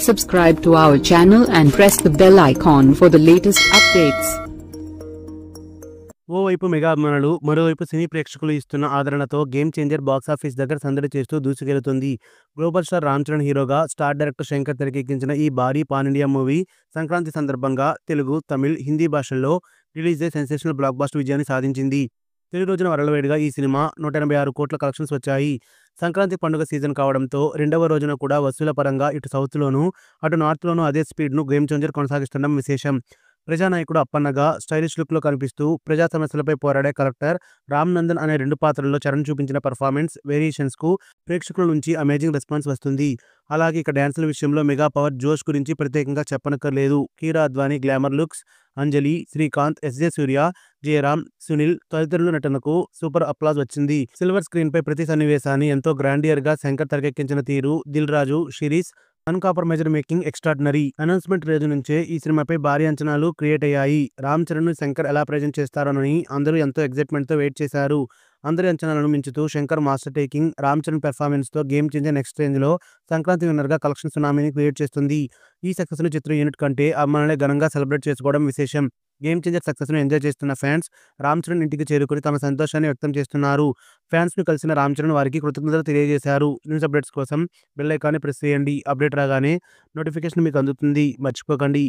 Subscribe to our channel and press the bell icon for the latest updates. ఓవైపు mega అభిమానులు మరోవైపు సినీ ప్రేక్షకులు ఇస్తున్న ఆదరణతో గేమ్ చేంజర్ బాక్సాఫీస్ దగ్గర సందడి చేస్తూ దూసుకెళ్తుంది. గ్లోబల్ స్టార్ రామ్ చరణ్ హీరోగా స్టార్ డైరెక్టర్ శంకర్ తెరకెక్కించిన ఈ భారీ పాన్ ఇండియా మూవీ సంక్రాంతి సందర్భంగా తెలుగు, తమిళ్, హిందీ భాషల్లో రిలీజ్ అయి సెన్సేషనల్ బ్లాక్ బస్టర్ విజయాన్ని సాధించింది. తొలి రోజున వరలవేడిగా ఈ సినిమా 186 కోట్ల కలెక్షన్స్ వచ్చాయి. సంక్రాంతి పండుగ సీజన్ కావడంతో రెండవ రోజున కూడా వసూల పరంగా ఇటు సౌత్లోనూ అటు నార్త్లోనూ అదే స్పీడ్ను గేమ్ చేంజర్ కొనసాగిస్తుండడం విశేషం. ప్రజానాయకుడు అప్పన్నగా స్టైలిష్ లుక్లో కనిపిస్తూ ప్రజా సమస్యలపై పోరాడే కలెక్టర్ రామ్ నందన్ అనే 2 పాత్రల్లో చరణ్ చూపించిన పర్ఫార్మెన్స్ వేరియేషన్స్కు ప్రేక్షకుల నుంచి అమేజింగ్ రెస్పాన్స్ వస్తుంది. అలాగే ఇక డ్యాన్సుల విషయంలో మెగా పవర్ జోష్ గురించి ప్రత్యేకంగా చెప్పనక్కర్లేదు. కీరా అద్వానీ గ్లామర్ లుక్స్, అంజలి, శ్రీకాంత్, ఎస్జే సూర్య, జయరామ్, సునీల్ తదితరుల నటనకు సూపర్ అప్లాజ్ వచ్చింది. సిల్వర్ స్క్రీన్ పై ప్రతి సన్నివేశాన్ని ఎంతో గ్రాండియర్ గా శంకర్ తెరకెక్కించిన తీరు Dil Raju, షిరీస్ uncompromised making extraordinary. Announcement రోజు నుంచే ఈ సినిమాపై భారీ అంచనాలు క్రియేట్ అయ్యాయి. రామ్ చరణ్ ను శంకర్ ఎలా ప్రెజెంట్ చేస్తారోనని అందరూ ఎంతో ఎగ్జైట్మెంట్ తో వెయిట్ చేశారు. అందరి అంచనాలను మించుతూ Shankar master taking, Ram Charan performance తో గేమ్ చేంజర్ నెక్స్ట్ రేంజ్ లో సంక్రాంతి విన్నర్ గా కలెక్షన్ సునామీని క్రియేట్ చేస్తుంది. ఈ సక్సెస్ ను చిత్ర యూనిట్ కంటే అభిమానులే ఘనంగా సెలబ్రేట్ చేసుకోవడం విశేషం. గేమ్ చేంజర్ సక్సెస్ ను ఎంజాయ్ చేస్తున్న ఫ్యాన్స్ రామ్ చరణ్ ఇంటికి చేరుకుని తమ సంతోషాన్ని వ్యక్తం చేస్తున్నారు. ఫ్యాన్స్ ను కలిసిన రామ్ చరణ్ వారికి కృతజ్ఞతలు తెలియజేశారు. న్యూస్ అప్డేట్స్ కోసం బెల్ ఐకాన్ని ప్రెస్ చేయండి. అప్డేట్ రాగానే నోటిఫికేషన్ మీకు అందుతుంది. మర్చిపోకండి.